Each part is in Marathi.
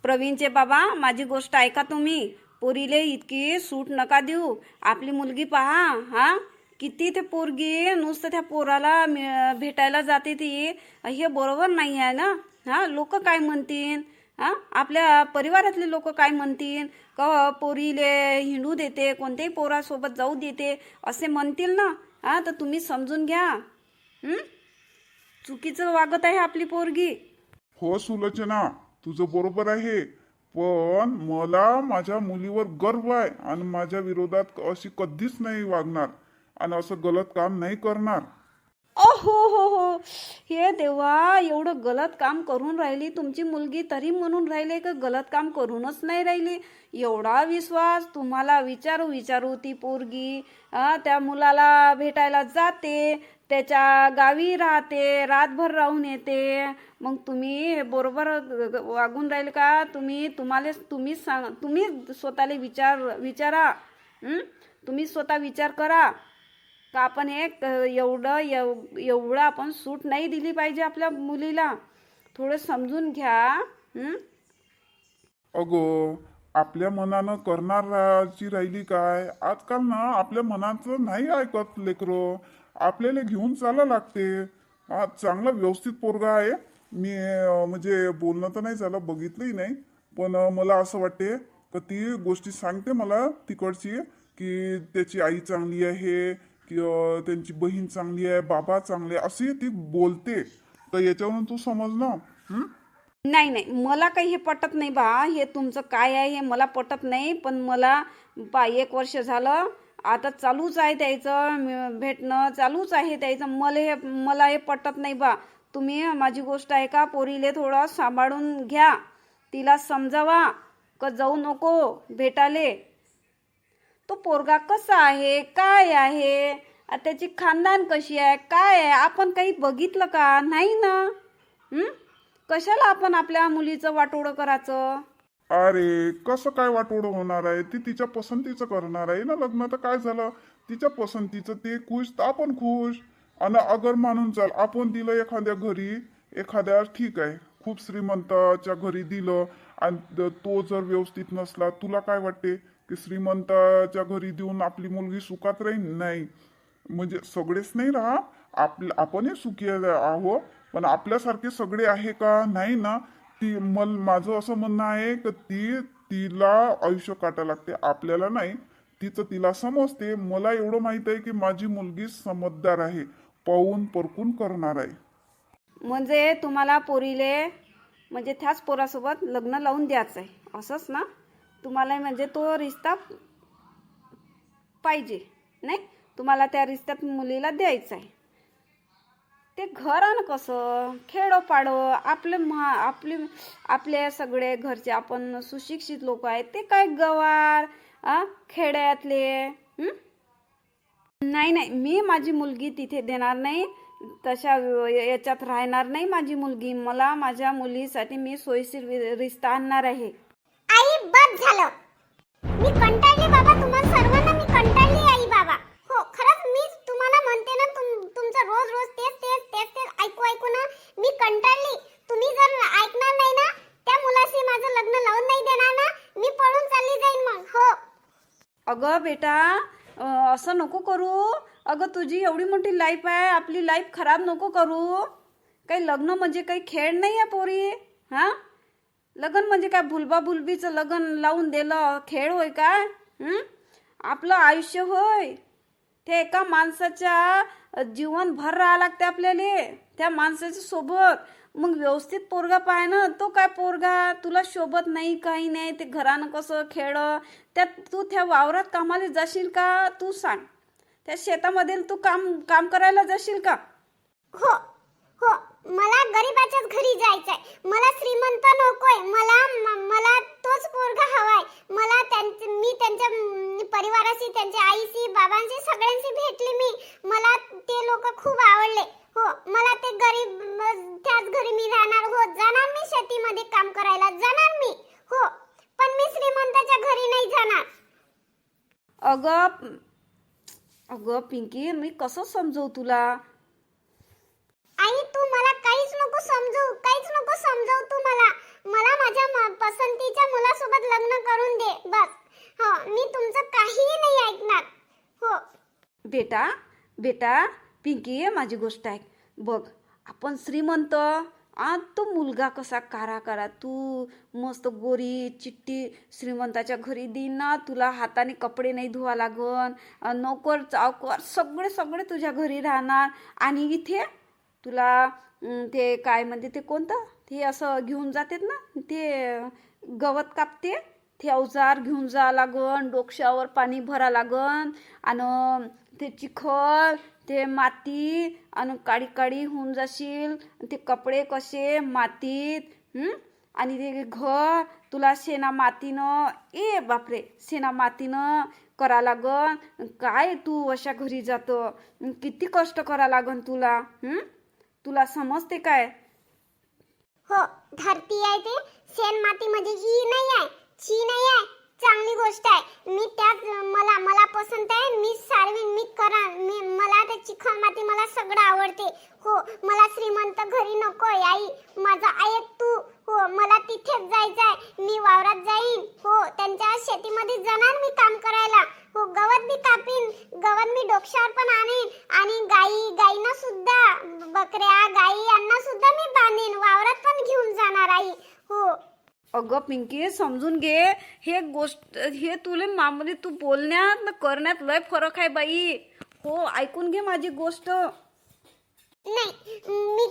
प्रवीणचे बाबा, माझी गोष्ट ऐका तुम्ही. पोरीले इतकी सूट नका देऊ. आपली मुलगी पहा. हा, किती ते पोरगी नुसतं त्या पोराला भेटायला जाते ती. हे बरोबर नाही आहे ना. हा, लोक काय म्हणतील? हा, आपल्या परिवारातले लोक काय म्हणतील? का पोरीले हिंडू देते, कोणत्याही पोरासोबत जाऊ देते असे म्हणतील ना. हा, तर तुम्ही समजून घ्या. चुकीचं वागत आहे आपली पोरगी. हो सुलोचना, तुझं बरोबर आहे. पण मला माझ्या मुलीवर गर्व आहे आणि माझ्या विरोधात अशी कधीच नाही वागणार आणि असं गलत काम नाही करणार. ओ हो, हे देवा, एवढं गलत काम करून राहिली तुमची मुलगी, तरी म्हणून राहिले का गलत काम करूनच नाही राहिली? एवढा विश्वास तुम्हाला विचारू ती पोरगी त्या मुलाला भेटायला जाते, त्याच्या गावी राहते, रातभर राहून येते. मग तुम्ही बरोबर वागून राहिले का? तुम्ही स्वतःला विचारा. तुम्ही स्वतः विचार करा का आपण एवढं आपण सूट नाही दिली पाहिजे आपल्या मुलीला. थोडं समजून घ्या. अगो, आपल्या मनानं करणाराची राहिली काय? आजकाल ना आपल्या मनाचं नाही ऐकत लेकरं. आपल्याला घेऊन चाला लागते. हा, चांगला व्यवस्थित पोरगा आहे. मी म्हणजे बोलणं तर नाही झालं, बघितलंही नाही, पण मला असं वाटते का ती गोष्टी सांगते मला तिकडची, की त्याची आई चांगली आहे, की त्यांची बहीण चांगली आहे, बाबा चांगले, अशी ती बोलते. तर याच्यावरून तू समज ना. नाही, मला काही हे पटत नाही बा. हे तुमचं काय आहे हे मला पटत नाही. पण मला 1 वर्ष झालं आता चालूच आहे त्याचं भेटणं, चालूच आहे त्याचं. मला हे पटत नाही बा. तुम्ही माझी गोष्ट ऐका. पोरीले थोडं सांभाळून घ्या. तिला समजावा का जाऊ नको भेटाले. तो पोरगा कसा आहे, काय आहे, त्याची खानदान कशी आहे, काय आहे, आपण काही बघितलं का? नाही ना. कशाला आपण आपल्या मुलीचं वाटोळं करायचं? अरे, कसं काय वाटोळं होणार आहे? ती तिच्या पसंतीचं करणार आहे ना लग्न. तर काय झालं? तिच्या पसंतीचं ते खुश तर आपण खुश. आणि अगर मानून चाल, आपण दिलं एखाद्या घरी, एखाद्या ठीक आहे खूप श्रीमंताच्या घरी दिलं आणि तो जर व्यवस्थित नसला, तुला काय वाटते की श्रीमंताच्या घरी देऊन आपली मुलगी सुखात राहील? नाही. म्हणजे सगळेच नाही राहा, आपणही सुखी आहो, पण आपल्यासारखे सगळे आहे का? नाही ना. माझं असं म्हणणं आहे की तिला आयुष्य काटायला लागते, आपल्याला नाही. तिचं तिला समजते. मला एवढं माहित आहे की माझी मुलगी समजदार आहे, पाहून परकून करणार आहे. म्हणजे तुम्हाला पोरीले म्हणजे त्याच पोरासोबत लग्न लावून द्यायचं आहे असंच ना? तुम्हाला म्हणजे तो रिश्ता पाहिजे नाही? तुम्हाला त्या रिश्त्यात मुलीला द्यायचं आहे. ते घरानं कसं खेडोपाडो आपले सगळे घरचे आपण सुशिक्षित लोक आहेत, ते काय गवार खेड्यातले. नाही, मी माझी मुलगी तिथे देणार नाही. तशा याच्यात राहणार नाही माझी मुलगी. मला माझ्या मुलीसाठी मी सोयीशीर रिश्ता आणणार आहे. आई, बस झालं. मी कंटाळली बाबा, तुम्हा सर्वांना मी कंटाळली आई बाबा. हो, खरंच मी तुम्हाला म्हणते ना, तुमचं रोज तेच ऐकू ना मी कंटाळली. तुम्ही जर ऐकणार नाही ना, त्या मुलाशी माझं लग्न लावून नाही देणार ना, मी पळून चालली जाईन मग. हो. अगं बेटा, असं नको करू. अगं, तुझी एवढी मोठी लाईफ आहे, आपली लाईफ खराब नको करू. काही लग्न म्हणजे काही खेळ नाही आहे पोरी. लग्न म्हणजे काय भुलबीचं लग्न लावून दिलं खेळ होय काय? आपलं आयुष्य होय. ते एका माणसाच्या जीवन भर राहा लागते आपल्याला त्या माणसाच्या सोबत. मग व्यवस्थित पोरगा पाय ना. तो काय पोरगा तुला शोभत नाही, काही नाही. ते घरानं कसं खेळ, त्यात तू त्या वावरात कामाला जाशील का? तू सांग. त्या शेतामध्ये तू काम करायला जाशील का? हो, मला गरीबाच्याच घरी जायचंय. मला श्रीमंत नकोय. मला तोच पोरगा हवाय. मी त्यांच्या परिवाराशी, त्यांच्या आईशी, बाबांशी, सगळ्यांशी भेटली मी. मला ते लोक खूप आवडले. हो, मला ते गरीब त्याच घरी मी राहणार. हो, जाणार मी शेतीमध्ये काम करायला, जाणार मी. हो, पण मी श्रीमंताच्या घरी नाही जाणार. अगं पिंकी, मी कसं समजवू तुला? आई, तू मला काहीच नको समजू तू मला. मला माझ्या पसंत बेटा बेटा पिंकी माझी गोष्ट ऐक. बघ आपण श्रीमंत तो मुलगा कसा कारा तू मस्त गोरी चिट्टी श्रीमंताच्या घरी देईन ना तुला. हाताने कपडे नाही धुवा लागन, नोकर चावकर सगळे सगळे तुझ्या घरी राहणार. आणि इथे तुला ते काय म्हणते ते कोणतं ते असं घेऊन जातात ना ते गवत कापते ते अवजार घेऊन जा लागन, डोक्यावर पाणी भरा लागन आणि ते चिखल ते माती आणि काळी काळी होऊन जाशील. ते कपडे कसे मातीत आणि ते घर तुला शेणा मातीनं बापरे शेणा मातीनं करा लागन. काय तू अशा घरी जातं, किती कष्ट करा लागन तुला. तुला समजते काय? हो धरती आहे ते शेण माती म्हणजे ही नाही आहे, ची नाही आहे, चांगली गोष्ट आहे. मी त्यात मला पसंत आहे. मी सारवीन, मी करा. मला ते चिखल माती मला सगळं आवडते. हो मला श्रीमंत घरी नकोय आई. माझा ऐक तू. हो मला तिथेच जायचं आहे. मी वावरात जाईन. हो त्यांच्या शेतीमध्ये जाणार मी काम करायला. हो गवत मी कापीन, गवत मी डोक्यावर पण आणीन आणि गाईना सुद्धा बकऱ्या गाई यांना सुद्धा मी बांधीन. वावरात पण घेऊन जाणार आई. हो अगं पिंकी समजून घे हे गोष्ट हे तुला मामूली तू बोलण्यात न करण्यात लय फरक आहे बाई. हो ऐकून घे माझी गोष्ट. नाही मी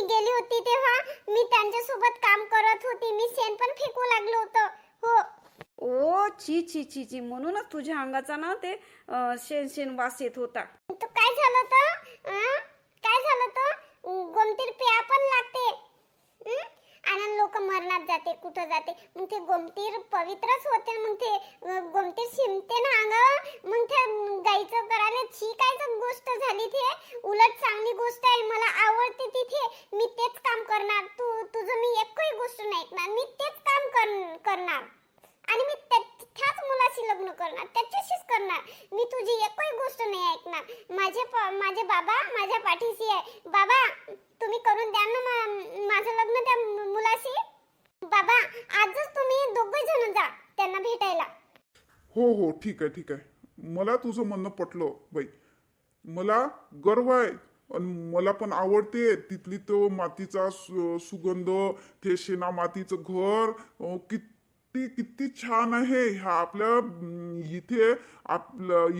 गेली होती तेव्हा मी त्यांच्यासोबत काम करत होती. मी शेण पण फेकू लागलो होतं. हो ओ ची ची ची ची म्हणूनच तुझ्या अंगाचा ना ते शेण वास येत होता. तो काय झालं तर गोमतीर प्या पण लागते आणि लोक मरणात जाते कुठं जाते. मग ते गोमतीर पवित्रच होते. मग ते गोमतीर शिंपते ना अंगावर. मग ते गाईचं करायला शिकायचं गोष्ट झाली. ते उलट चांगली गोष्ट आहे. मला आवडते तिथे. मी तेच काम करणार. तुझं मी एकही गोष्ट नाही ऐकणार. मी तेच काम करणार आणि मी त्याच मुलाशी लग्न करणार, त्याच्याशीच करणार. मी तुझी एकही गोष्ट नाही ऐकणार. माझे बाबा माझ्या पाठीशी आहे. बाबा तुम्ही करून द्या ना माझं लग्न त्या मुलाशी. बाबा आजच तुम्ही दोघे जण जा त्यांना भेटायला. हो ठीक आहे. मला तुझं म्हणणं पटलं बाई. मला गर्व आहे आणि मला पण आवडते तिथली तो मातीचा सुगंध, ते शेणा मातीचं घर किती छान आहे. ह्या आपल्या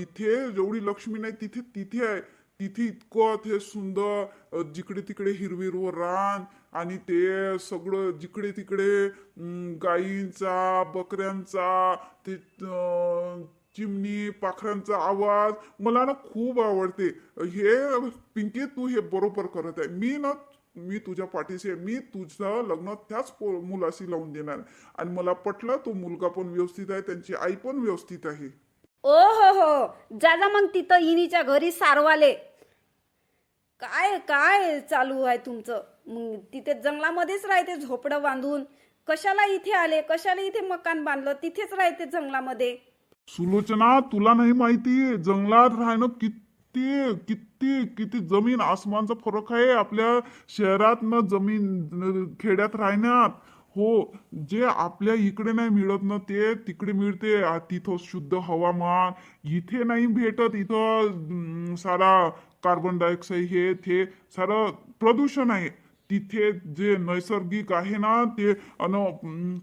इथे जेवढी लक्ष्मी नाही तिथे आहे. तिथे इतकं ते सुंदर जिकडे तिकडे हिरवीर रान आणि ते सगळं जिकडे तिकडे गायींचा बकऱ्यांचा ते चिमणी पाखरांचा आवाज मला ना खूप आवडते. हे पिंकी तू हे बरोबर करत आहे. मी तुझ्या पाठीशी आहे. मी तुझं लग्न त्याच मुलाशी लावून देणार आणि मला पटलं तो मुलगा पण व्यवस्थित आहे, त्यांची आई पण व्यवस्थित आहे. ओ हो जा मग तिथं इनीच्या घरी सारवाले. काय चालू आहे तुमचं? मग तिथे जंगलामध्येच राहते झोपडं बांधून. कशाला इथे आले, कशाला इथे मकान बांधलं? तिथेच राहते जंगलामध्ये. सुलोचना तुला नाही माहिती जंगलात राहणं किती जमीन आसमानचा फरक आहे आपल्या शहरात न जमीन खेड्यात राहण्यात. हो जे आपल्या इकडे नाही मिळत ना ते तिकडे मिळते. तिथं शुद्ध हवामान इथे नाही भेटत. इथं सारा कार्बन डायऑक्साईड हे सारं प्रदूषण आहे. तिथे जे नैसर्गिक आहे ना ते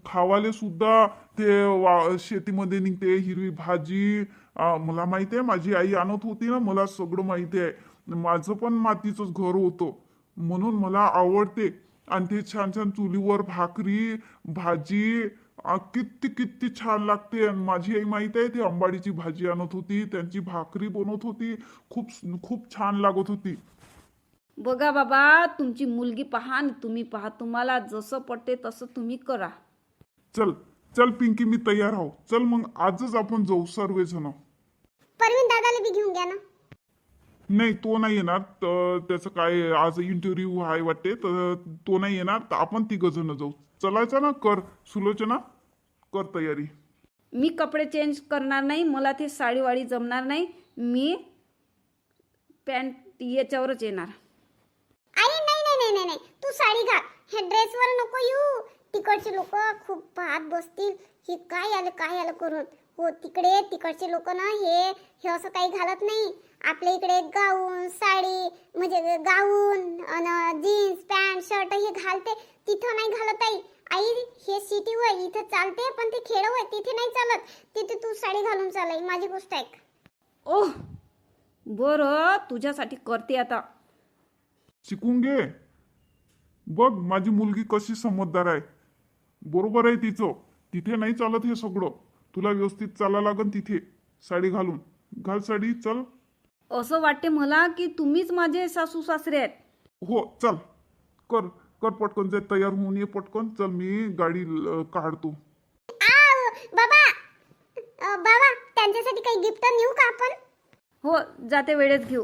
खावाले सुद्धा ते शेतीमध्ये निघते हिरवी भाजी. मला माहिती आहे माझी आई आणत होती ना, मला सगळं माहिती आहे. माझं पण मातीचंच घर होतं म्हणून मला आवडते. आणि ते छान चुलीवर भाकरी भाजी किती छान लागते. माझी आई माहिती आहे ती अंबाडीची भाजी आणत होती, त्यांची भाकरी बनवत होती, खूप छान लागत होती. बघा बाबा तुमची मुलगी पहा आणि तुम्ही पहा. तुम्हाला जसं पटते तसं तुम्ही करा. चल पिंकी मी तयार आहो. चल मग आजच आपण जाऊ सर्वजण. परवीन दादाला बी घेऊन घ्या ना. नाही तो नाही येणार. त्याचं काय आज इंटरव्ह्यू आहे वाटते तर तो नाही येणार. तर आपण 3 जण जाऊ. चलायचं ना? कर सुलोचना कर तयारी. मी कपडे चेंज करणार नाही. मला ती साडीवाडी जमणार नाही. मी पॅन्ट याच्यावरच येणार. आई नाही तू साडी घाल. हे ड्रेसवर नको येऊ. तिकडचे लोक खूप पाहत बसतील. हे काय आलं करून. हो तिकडे तिकडचे लोक ना हे असं काही घालत नाही. आपल्या इकडे गाऊन साडी म्हणजे गाऊन आणि जीन्स पॅन्ट शर्ट हे घालते, तिथं नाही घालत आई. आई हे सिटी होय, इथं चालते, पण ते खेड होय, तिथे नाही चालत. तिथे तू साडी घालून चाल आई, माझी गोष्ट ऐक. ओह बरं, तुझ्यासाठी करते आता. शिकून घे. बघ माझी मुलगी कशी समजदार आहे. बरोबर आहे तिचं. तिथे नाही चालत हे सगळं. तुला व्यवस्थित चाला लागन तिथे साडी घालून. घाल साडी, चल. असं वाटते मला की तुम्हीच माझे सासू सासरे आहेत. हो चल, कर कर पटकन, जे तयार होऊन ये पटकन. चल मी गाडी काढतो. बाबा बाबा त्यांच्यासाठी काही गिफ्ट नेऊ का आपण? हो जाते वेळेत घेऊ.